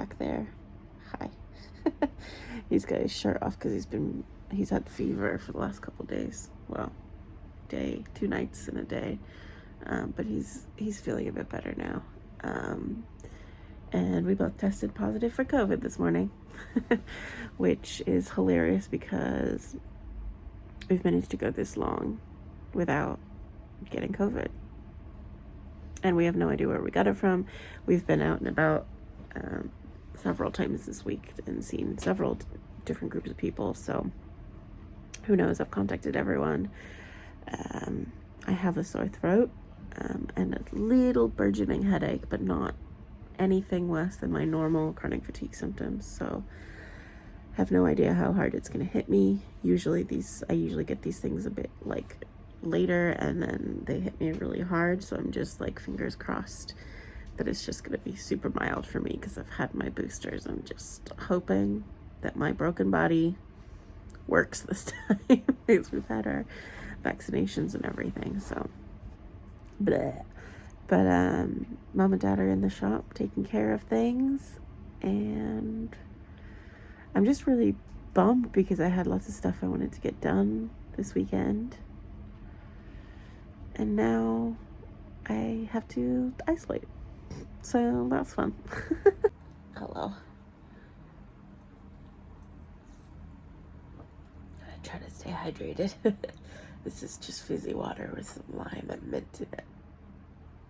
back there. Hi. He's got his shirt off because he's had fever for the last couple of days. Well, 2 nights in a day. But he's feeling a bit better now. And we both tested positive for COVID this morning, which is hilarious because we've managed to go this long without getting COVID. And we have no idea where we got it from. We've been out and about several times this week and seen several different groups of people. So who knows? I've contacted everyone. I have a sore throat and a little burgeoning headache, but not anything worse than my normal chronic fatigue symptoms. So I have no idea how hard it's going to hit me. I usually get these things a bit like later, and then they hit me really hard. So I'm just like fingers crossed that it's just going to be super mild for me because I've had my boosters. I'm just hoping that my broken body works this time because we've had our vaccinations and everything. So bleh. But mom and dad are in the shop taking care of things, and I'm just really bummed because I had lots of stuff I wanted to get done this weekend, and now I have to isolate, so that's fun. Hello. I try to stay hydrated. This is just fizzy water with some lime and mint in it.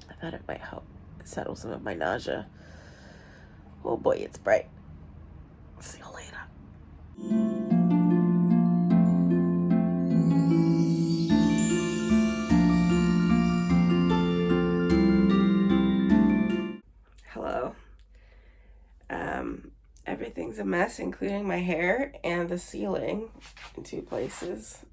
I thought it might help settle some of my nausea. Oh boy, it's bright. See you later. Hello. Everything's a mess, including my hair and the ceiling in 2 places.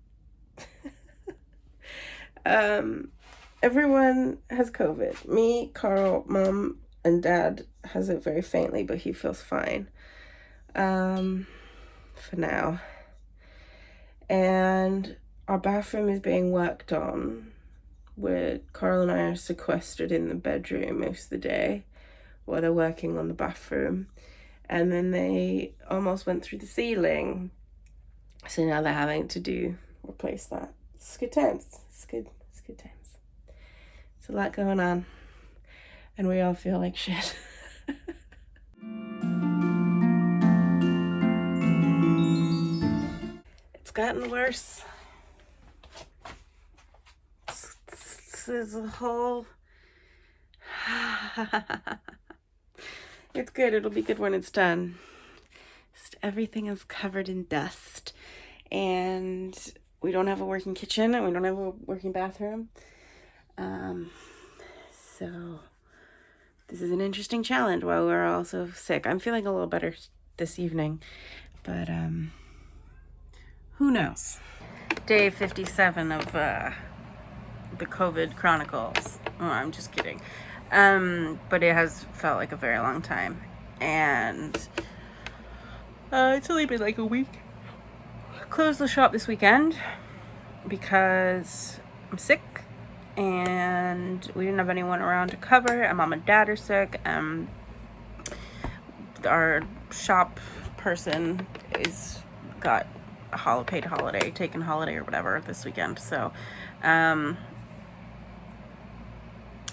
Everyone has COVID. Me, Carl, mom, and dad has it very faintly, but he feels fine. For now. And our bathroom is being worked on, where Carl and I are sequestered in the bedroom most of the day while they're working on the bathroom. And then they almost went through the ceiling. So now they're having to replace that. It's good times. It's good times. It's a lot going on. And we all feel like shit. It's gotten worse. There's a whole... It's good. It'll be good when it's done. Just everything is covered in dust. And we don't have a working kitchen, and we don't have a working bathroom. So this is an interesting challenge while we're also sick. I'm feeling a little better this evening, but who knows? Day 57 of the COVID Chronicles. Oh, I'm just kidding. But it has felt like a very long time, and it's only been like a week. I closed the shop this weekend because I'm sick and we didn't have anyone around to cover, and mom and dad are sick, and our shop person got a paid holiday, taken holiday or whatever this weekend. So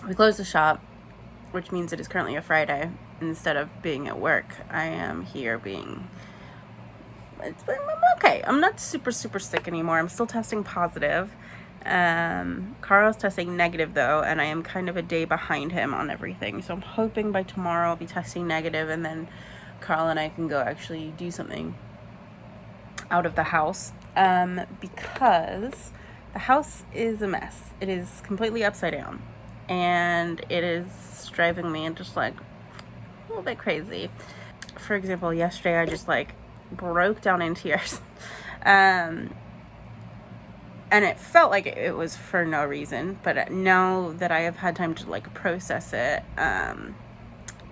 we closed the shop, which means it is currently a Friday. Instead of being at work, I am here I'm okay. I'm not super sick anymore. I'm still testing positive. Carl's testing negative though, and I am kind of a day behind him on everything. So I'm hoping by tomorrow I'll be testing negative, and then Carl and I can go actually do something out of the house. Because the house is a mess. It is completely upside down, and it is driving me just like a little bit crazy. For example, yesterday I just like broke down in tears. And it felt like it was for no reason, but now that I have had time to like process it,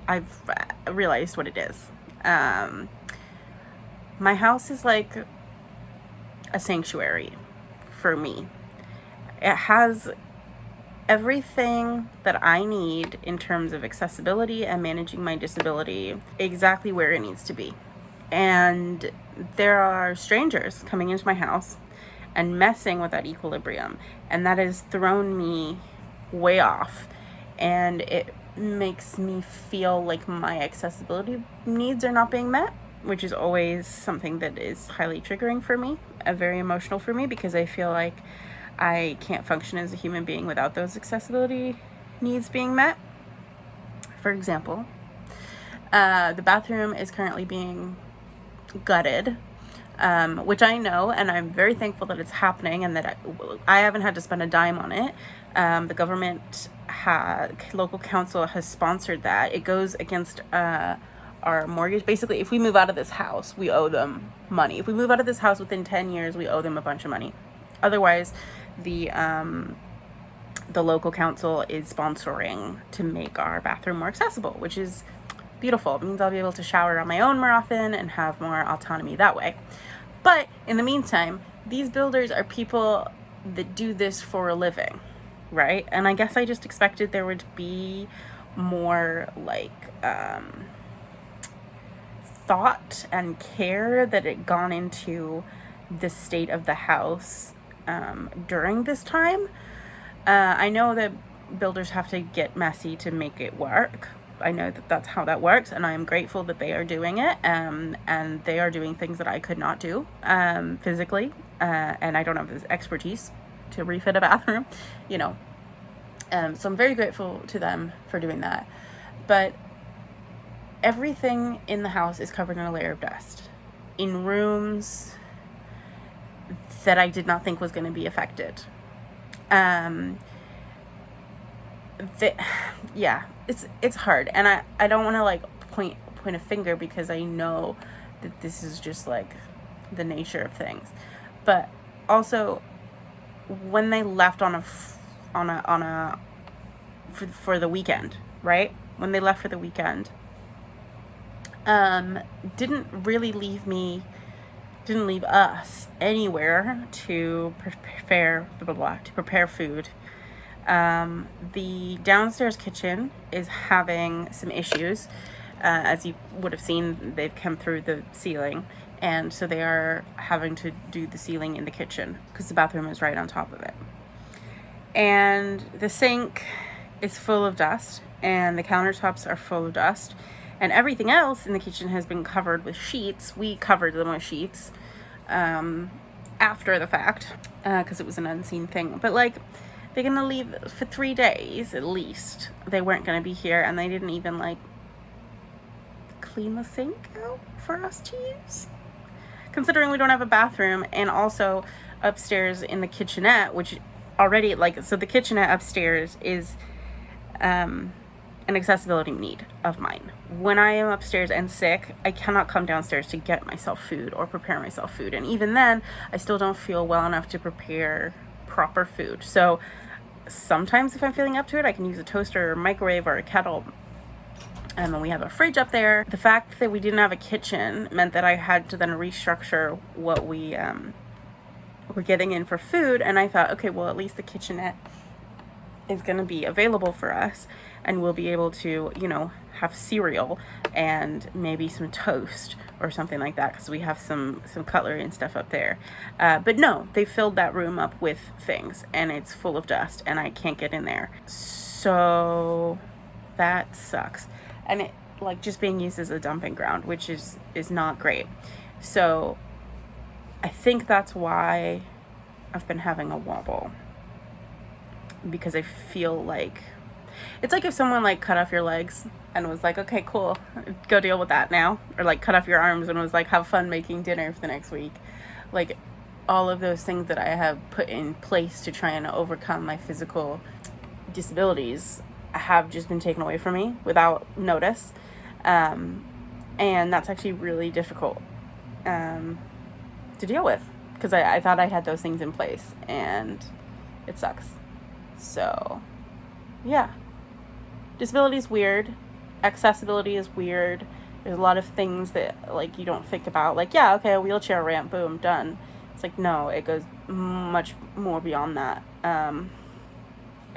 I've realized what it is. My house is like a sanctuary for me. It has everything that I need in terms of accessibility and managing my disability exactly where it needs to be. And there are strangers coming into my house and messing with that equilibrium, and that has thrown me way off, and it makes me feel like my accessibility needs are not being met, which is always something that is highly triggering for me, very emotional for me, because I feel like I can't function as a human being without those accessibility needs being met. For example, the bathroom is currently being gutted, which I know, and I'm very thankful that it's happening and that I haven't had to spend a dime on it. The government, local council has sponsored that. It goes against our mortgage. Basically, if we move out of this house, we owe them money. If we move out of this house within 10 years, we owe them a bunch of money. Otherwise, the local council is sponsoring to make our bathroom more accessible, which is beautiful. It means I'll be able to shower on my own more often and have more autonomy that way. But in the meantime, these builders are people that do this for a living, right? And I guess I just expected there would be more like thought and care that had gone into the state of the house during this time. I know that builders have to get messy to make it work. I know that that's how that works, and I am grateful that they are doing it, and they are doing things that I could not do physically, and I don't have this expertise to refit a bathroom, you know. So I'm very grateful to them for doing that. But everything in the house is covered in a layer of dust. In rooms that I did not think was going to be affected. Yeah, it's hard, and I don't want to like point a finger, because I know that this is just like the nature of things. But also, when they left for the weekend, right? When they left for the weekend, didn't leave us anywhere to prepare food. The downstairs kitchen is having some issues. As you would have seen, they've come through the ceiling, and so they are having to do the ceiling in the kitchen because the bathroom is right on top of it. And the sink is full of dust, and the countertops are full of dust, and everything else in the kitchen has been covered with sheets. We covered them with sheets after the fact because it was an unseen thing. But like, they're gonna leave for 3 days at least. They weren't gonna be here, and they didn't even like clean the sink out for us to use, considering we don't have a bathroom. And also upstairs in the kitchenette, which already like, so the kitchenette upstairs is an accessibility need of mine. When I am upstairs and sick, I cannot come downstairs to get myself food or prepare myself food, and even then I still don't feel well enough to prepare proper food. So sometimes if I'm feeling up to it, I can use a toaster or microwave or a kettle. And we have a fridge up there. The fact that we didn't have a kitchen meant that I had to then restructure what we were getting in for food. And I thought, okay, well, at least the kitchenette is going to be available for us, and we'll be able to, you know, have cereal and maybe some toast or something like that, because we have some cutlery and stuff up there. But no, they filled that room up with things, and it's full of dust, and I can't get in there. So that sucks. And it like just being used as a dumping ground, which is not great. So I think that's why I've been having a wobble, because I feel like it's like if someone like cut off your legs and was like, okay, cool, go deal with that now. Or like cut off your arms and was like, have fun making dinner for the next week. Like all of those things that I have put in place to try and overcome my physical disabilities have just been taken away from me without notice. And that's actually really difficult to deal with, because I thought I had those things in place, and it sucks. So yeah, disability is weird, accessibility is weird. There's a lot of things that like you don't think about, like, yeah, okay, a wheelchair ramp, boom, done. It's like, no, it goes much more beyond that.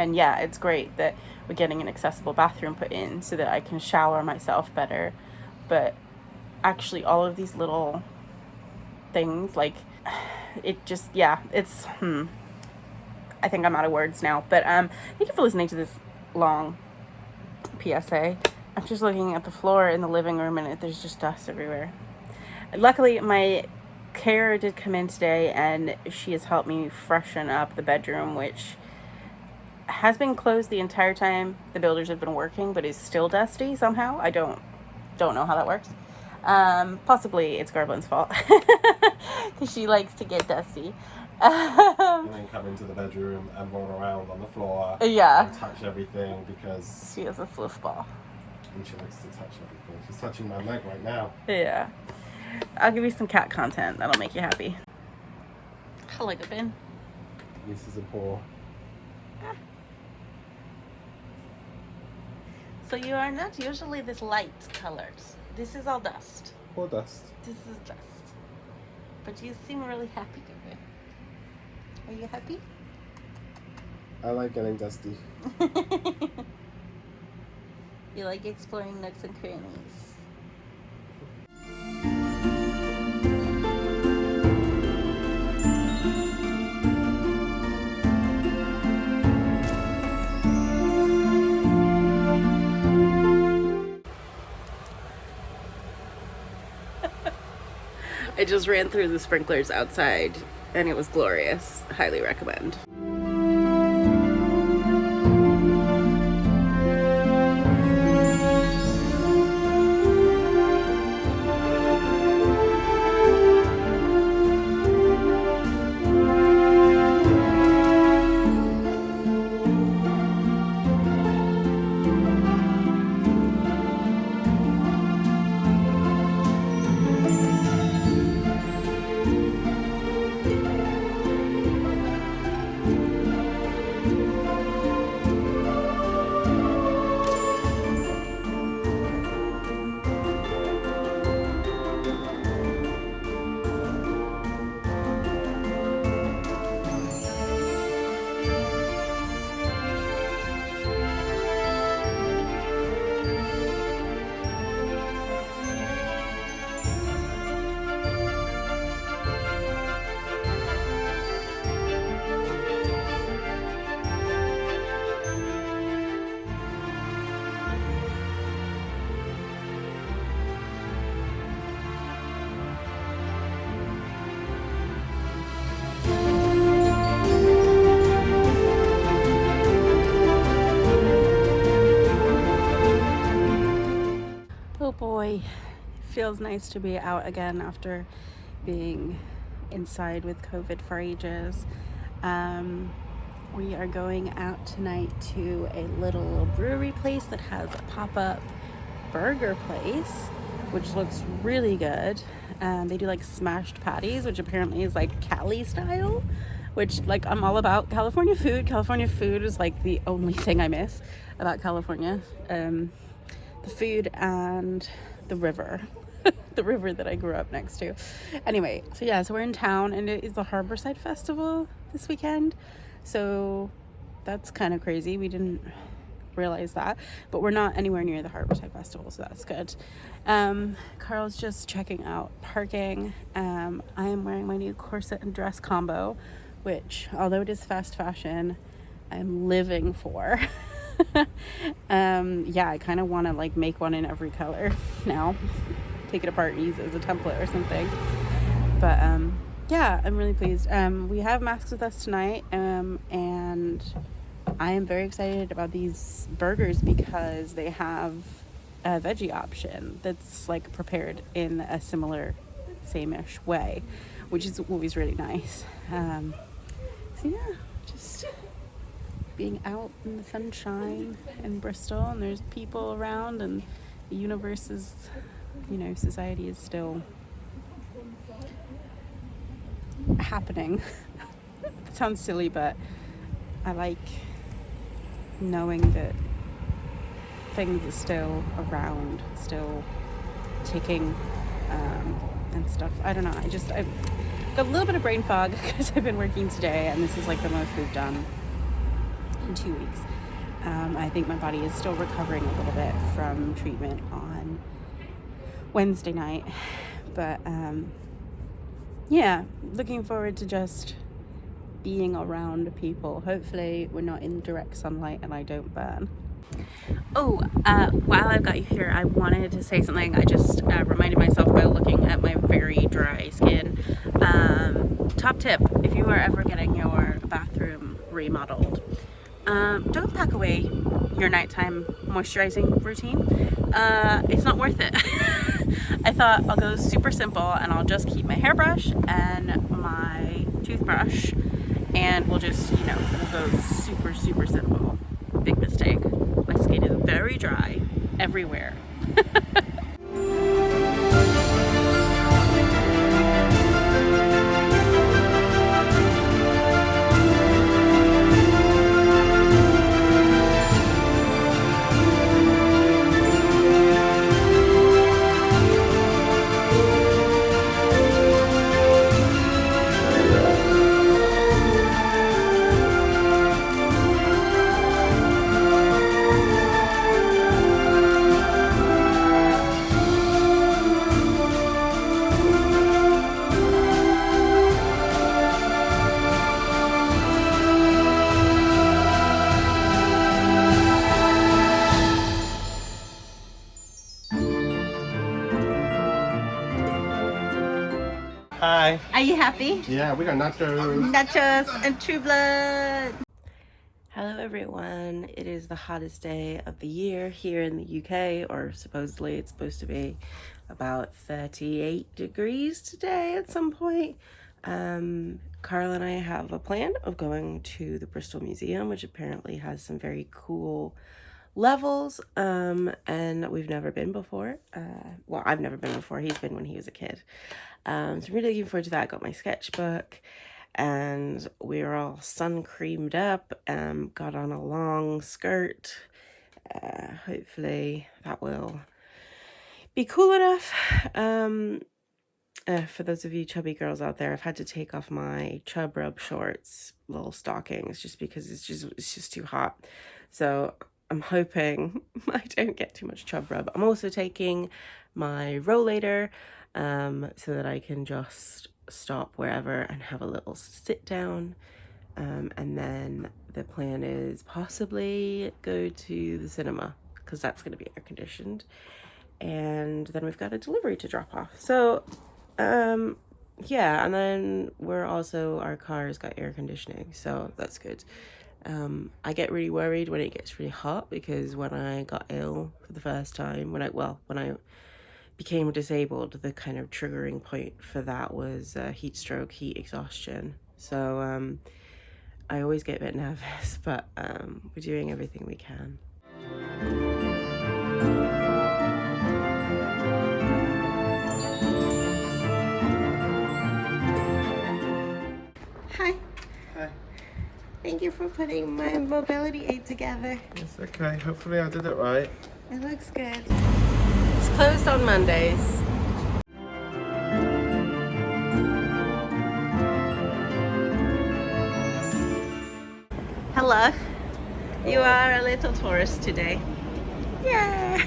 And yeah, it's great that we're getting an accessible bathroom put in so that I can shower myself better. But actually all of these little things, like, it just, yeah, it's, I think I'm out of words now. But thank you for listening to this long PSA. I'm just looking at the floor in the living room and there's just dust everywhere. Luckily, my carer did come in today and she has helped me freshen up the bedroom, which has been closed the entire time the builders have been working, but is still dusty somehow. I don't know how that works. Possibly it's Garblin's fault because she likes to get dusty. And then come into the bedroom and roll around on the floor. Yeah. And touch everything because she has a fluff ball. And she likes to touch everything. She's touching my leg right now. Yeah. I'll give you some cat content. That'll make you happy. Hello, Gabin. This is a paw. So you are not usually this light colors. This is all dust. Or dust. This is dust. But you seem really happy, Gabin. Are you happy? I like getting dusty. You like exploring nooks and crannies. I just ran through the sprinklers outside and it was glorious. Highly recommend. Oh boy, feels nice to be out again after being inside with COVID for ages. We are going out tonight to a little brewery place that has a pop-up burger place, which looks really good. They do like smashed patties, which apparently is like Cali style, which, like, I'm all about California food. California food is like the only thing I miss about California. The food and the river. The river that I grew up next to. Anyway, so yeah, so we're in town and it is the Harborside Festival this weekend. So that's kind of crazy. We didn't realize that, but we're not anywhere near the Harborside Festival, so that's good. Carl's just checking out parking. I am wearing my new corset and dress combo, which, although it is fast fashion, I'm living for. Yeah, I kind of want to like make one in every color now, take it apart and use it as a template or something. But yeah, I'm really pleased. We have masks with us tonight, and I am very excited about these burgers because they have a veggie option that's like prepared in a similar same-ish way, which is always really nice. So yeah, just being out in the sunshine in Bristol, and there's people around, and the universe is, you know, society is still happening. It sounds silly, but I like knowing that things are still around, still ticking, and stuff. I don't know, I've got a little bit of brain fog because I've been working today, and this is like the most we've done in 2 weeks. I think my body is still recovering a little bit from treatment on Wednesday night, but yeah, looking forward to just being around people. Hopefully we're not in direct sunlight and I don't burn. Oh, while I've got you here, I wanted to say something. I just reminded myself by looking at my very dry skin. Top tip, if you are ever getting your bathroom remodeled, don't pack away your nighttime moisturizing routine. It's not worth it. I thought I'll go super simple and I'll just keep my hairbrush and my toothbrush, and we'll just, you know, we'll go super, super simple. Big mistake. My skin is very dry everywhere. Hi. Are you happy? Yeah, we got nachos. Nachos and True Blood. Hello everyone, it is the hottest day of the year here in the UK, or supposedly it's supposed to be about 38 degrees today at some point. Carl and I have a plan of going to the Bristol Museum, which apparently has some very cool levels, and we've never been before. Well, I've never been before. He's been when he was a kid. So I'm really looking forward to that. I got my sketchbook and we were all sun creamed up, got on a long skirt. Hopefully that will be cool enough. For those of you chubby girls out there, I've had to take off my chub rub shorts, little stockings, just because it's just too hot. So I'm hoping I don't get too much chub rub. I'm also taking my rollator, so that I can just stop wherever and have a little sit down. And then the plan is possibly go to the cinema, because that's going to be air conditioned. And then we've got a delivery to drop off. So yeah, and then our car's got air conditioning, so that's good. I get really worried when it gets really hot, because when I got ill for the first time, when I became disabled, the kind of triggering point for that was heat stroke, heat exhaustion. So I always get a bit nervous, but we're doing everything we can. Hi. Hi. Thank you for putting my mobility aid together. It's okay. Hopefully I did it right. It looks good. It's closed on Mondays. Hello. You are a little tourist today. Yay!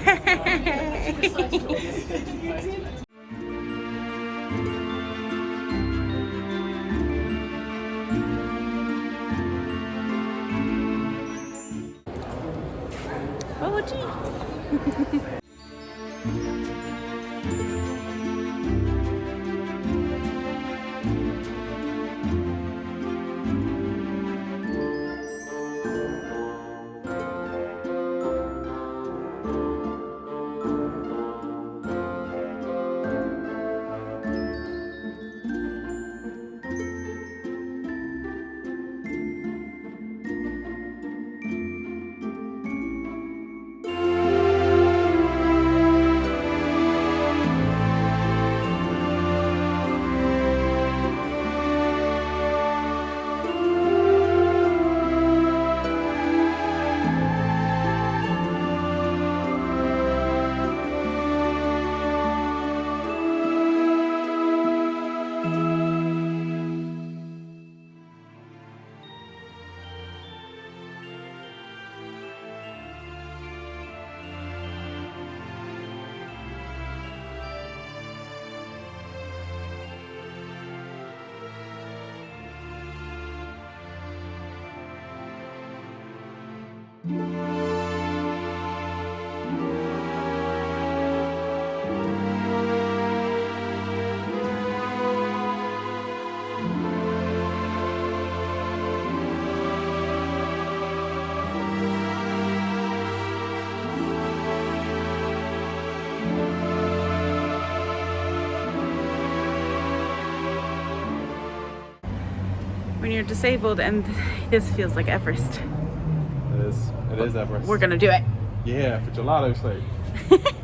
Oh, gee. When you're disabled and this feels like Everest. It is Everest. We're gonna do it. Yeah, for gelato's sake.